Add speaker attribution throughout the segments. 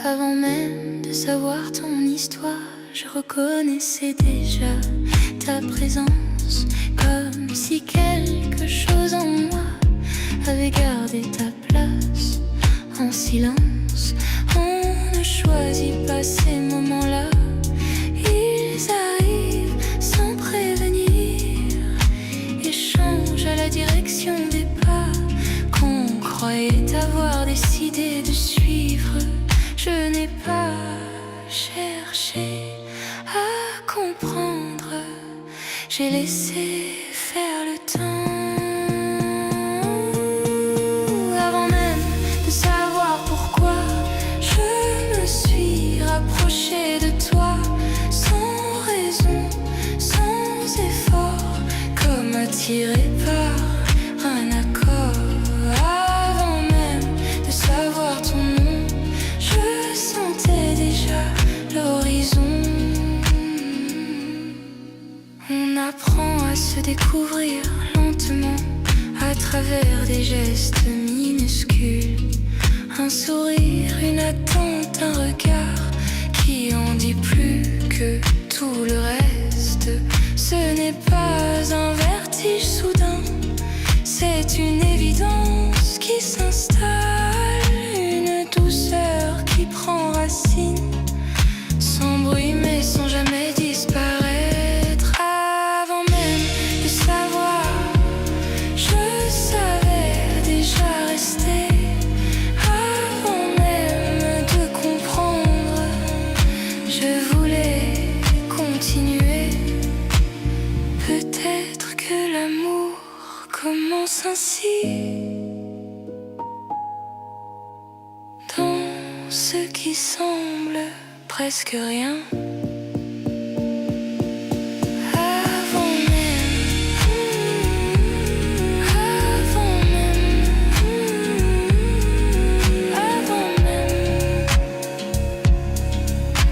Speaker 1: Avant même de savoir ton histoire, je reconnaissais déjà ta présence, comme si quelque chose en moi avait gardé ta place. En silence, on ne choisit pas ces moments-là. Ils arrivent sans prévenir et changent à la direction des pas qu'on croyait avoir décidé de suivre. Je n'ai pas cherché à comprendre, j'ai laissé faire le temps. Avant même de savoir pourquoi, je me suis rapprochée de toi, sans raison, sans effort, comme attirée par un accord. Avant même de savoir ton nom, je sentais déjà l'horizon. On apprend à se découvrir lentement à travers des gestes minuscules. Un sourire, une attente, un regard qui en dit plus que tout le reste. Ce n'est pas un vertige soudain, c'est une évidence qui s'installe, une douceur qui prend racine, sans bruit mais sans jamais disparaître. Avant même de savoir, je savais déjà rester. Avant même de comprendre, je voulais continuer. Peut-être que l'amour commence ainsi, dans ce qui semble presque rien.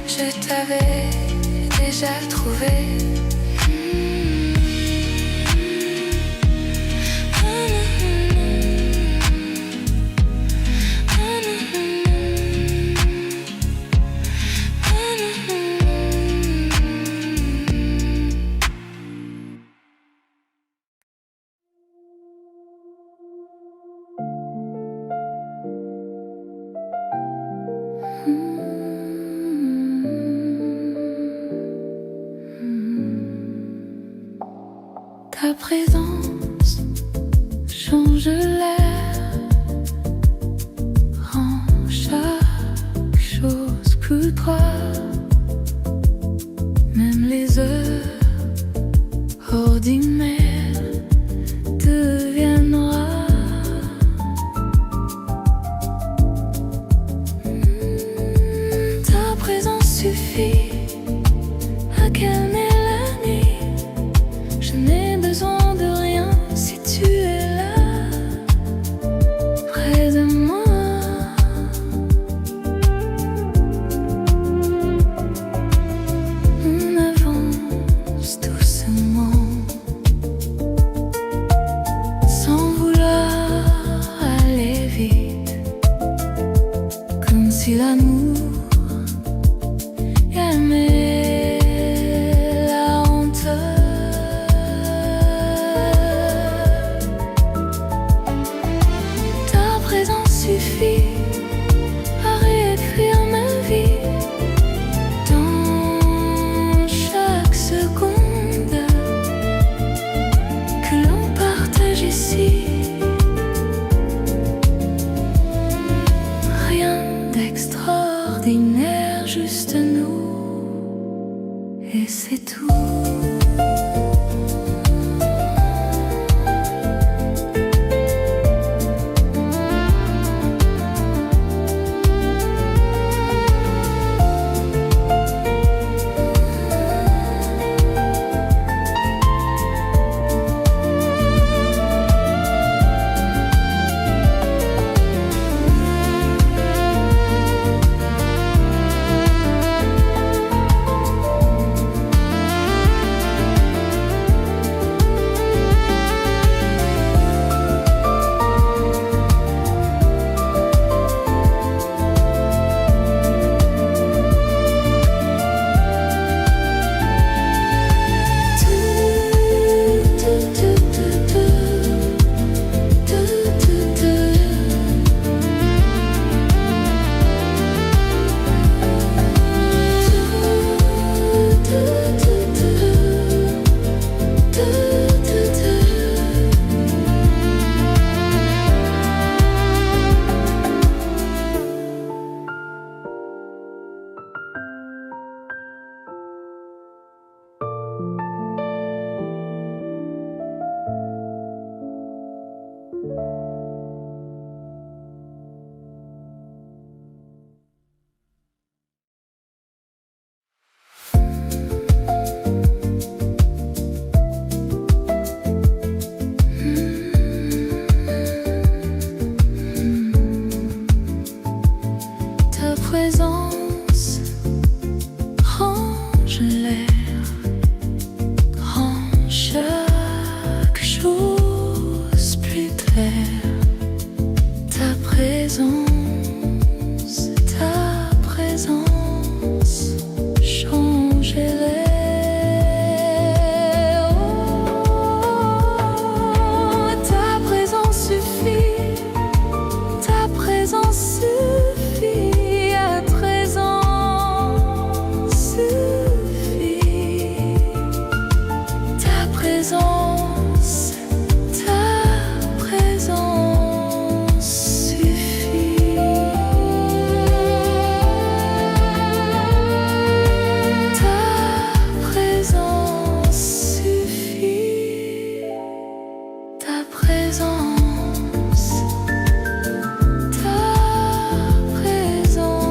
Speaker 1: Je t'avais déjà trouvé. Ta présence change l'air, rend chaque chose plus droit. Même les heures ordinaires deviennent rares. Ta présence suffit à calmer la nuit. Je n'ai besoin de rien si tu es là, près de moi. On avance doucement, sans vouloir aller vite, comme si l'amour aimait la honte. Ta présence suffit à réécrire ma vie. Dans chaque seconde que l'on partage ici, rien d'extraordinaire, juste nous, et c'est tout. présence range l'air, rend chaque chose plus claire. Ta présence change l'air. Oh, ta présence suffit, ta présence suffit, à présent suffit. Ta présence suffit. Ta présence suffit. Ta présence, ta présence.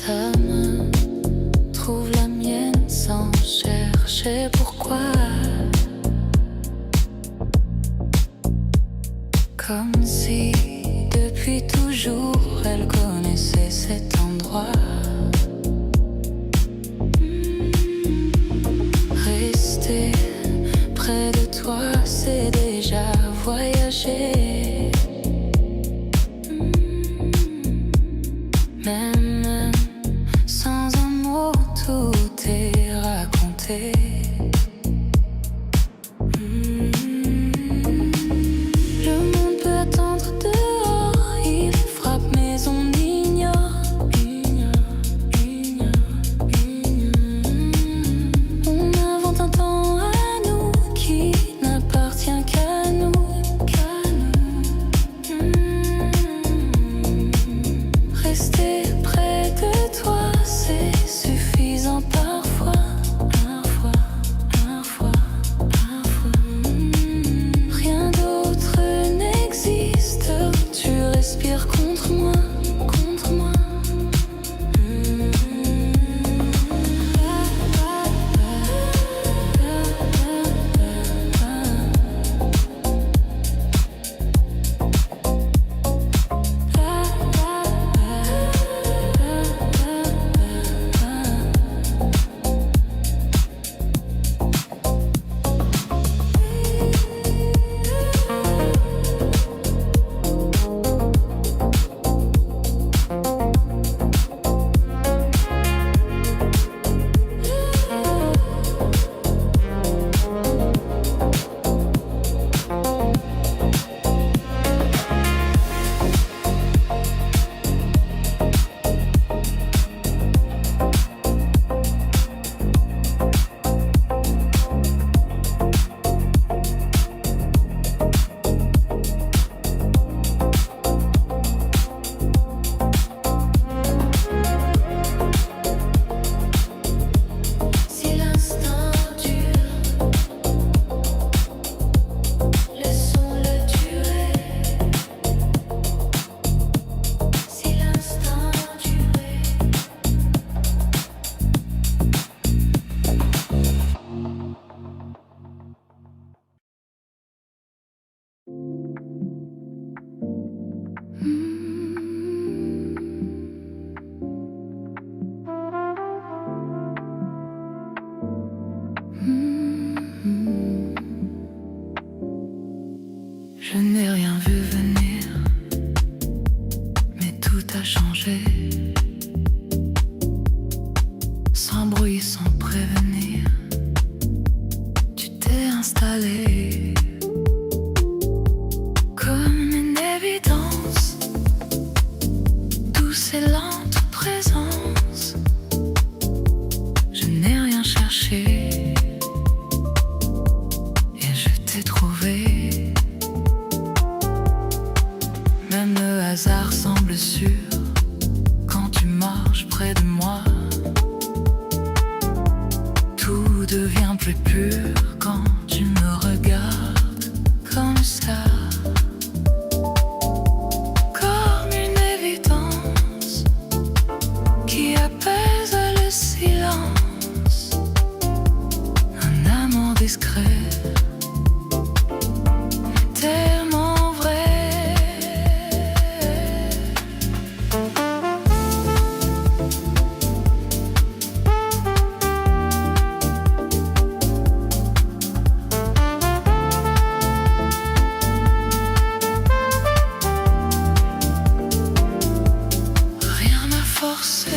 Speaker 1: Ta main trouve la mienne sans chercher pourquoi. Comme si depuis toujours elle connaissait cet endroit. Rester près de toi, c'est déjà voyager. Même sans un mot, tout est raconté. Le monde peut attendre dehors, il frappe mais on ignore. On invente un temps à nous qui n'appartient qu'à nous. Rester près de toi, c'est suffisant parfois. Rien d'autre n'existe, tu respires contre moi. Je n'ai rien vu venir, mais tout a changé. Sans bruit, sans prévenir, tu t'es installé comme une évidence, douce et lente présence. Je n'ai rien cherché et je t'ai trouvé. Même le hasard semble sûr quand tu marches près de moi. devient plus pur quand tu me regardes comme ça. Comme une évidence qui apaise le silence. Un amour discret, tellement vrai. Rien à forcer,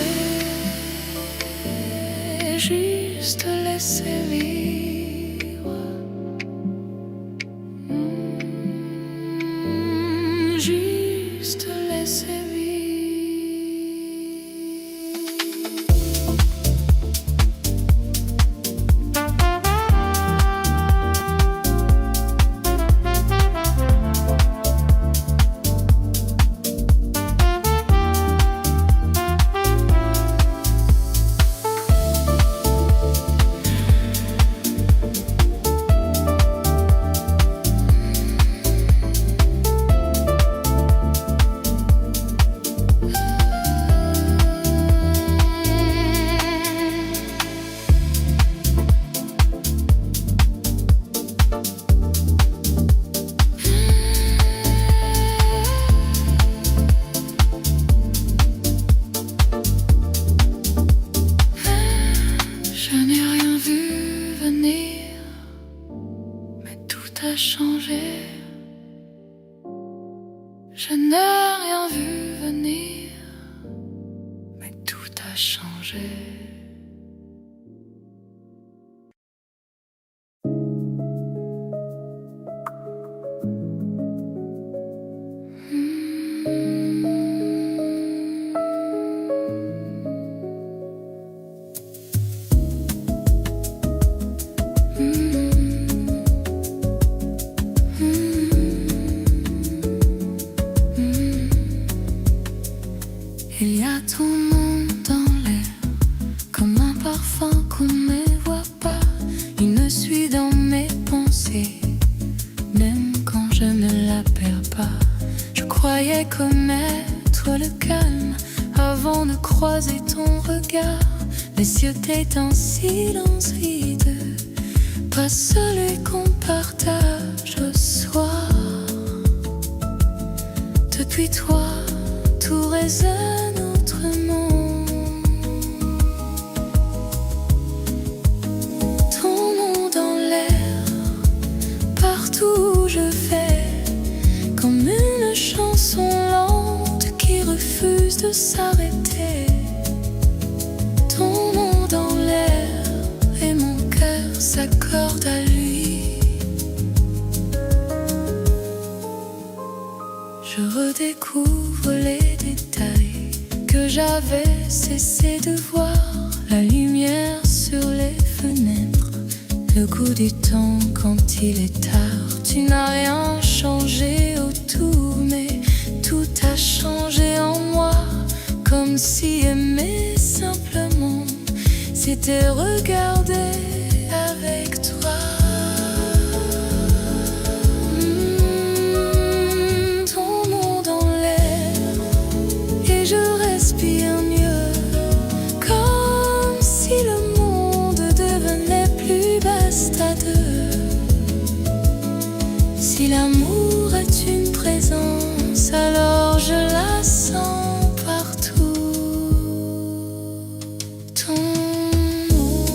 Speaker 1: juste laisser vivre. Juste laisser vivre. Je n'ai rien vu venir, mais tout a changé. Je n'ai rien vu venir, mais tout a changé. Il y a ton nom dans l'air, comme un parfum qu'on ne voit pas. Il me suit dans mes pensées, même quand je ne l'appelle pas. Je croyais connaître le calme avant de croiser ton regard. Les cieux étaient un silence vide, pas celui qu'on partage au soir. Depuis toi, tout résonne autrement. Ton nom dans l'air, partout où je vais, comme une chanson lente qui refuse de s'arrêter. Ton nom dans l'air et mon cœur s'accorde à lui. Je redécouvre les détails que j'avais cessé de voir. La lumière sur les fenêtres, le goût du temps quand il est tard. Tu n'as rien changé autour, mais tout a changé en moi. Comme si aimer simplement, c'était regarder avec toi. Ton nom dans l'air, et je respire mieux. Comme si le monde devenait plus vaste à deux. Si l'amour est une présence, alors je la sens partout. Ton nom.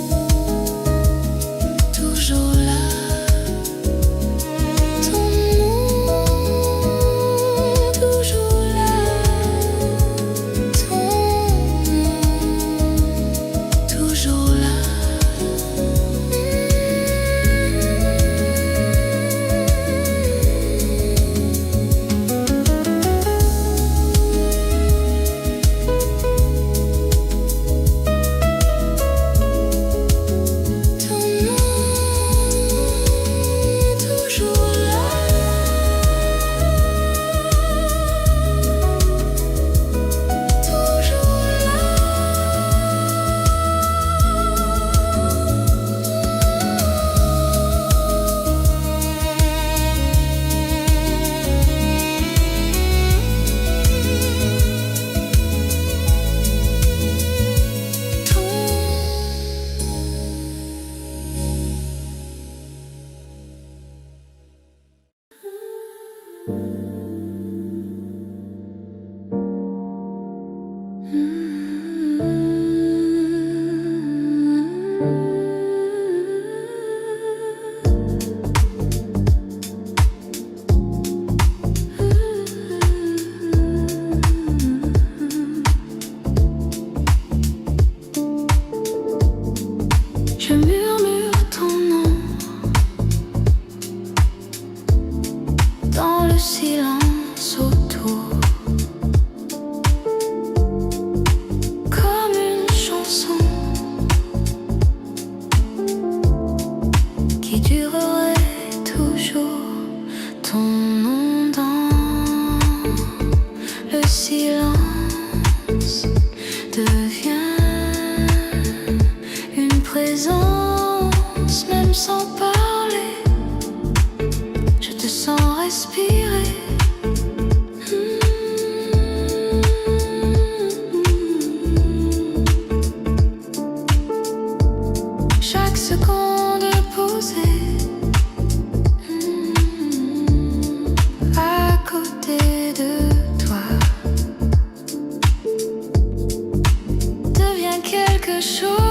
Speaker 1: même sans parler, je te sens respirer. Chaque seconde posée à côté de toi devient quelque chose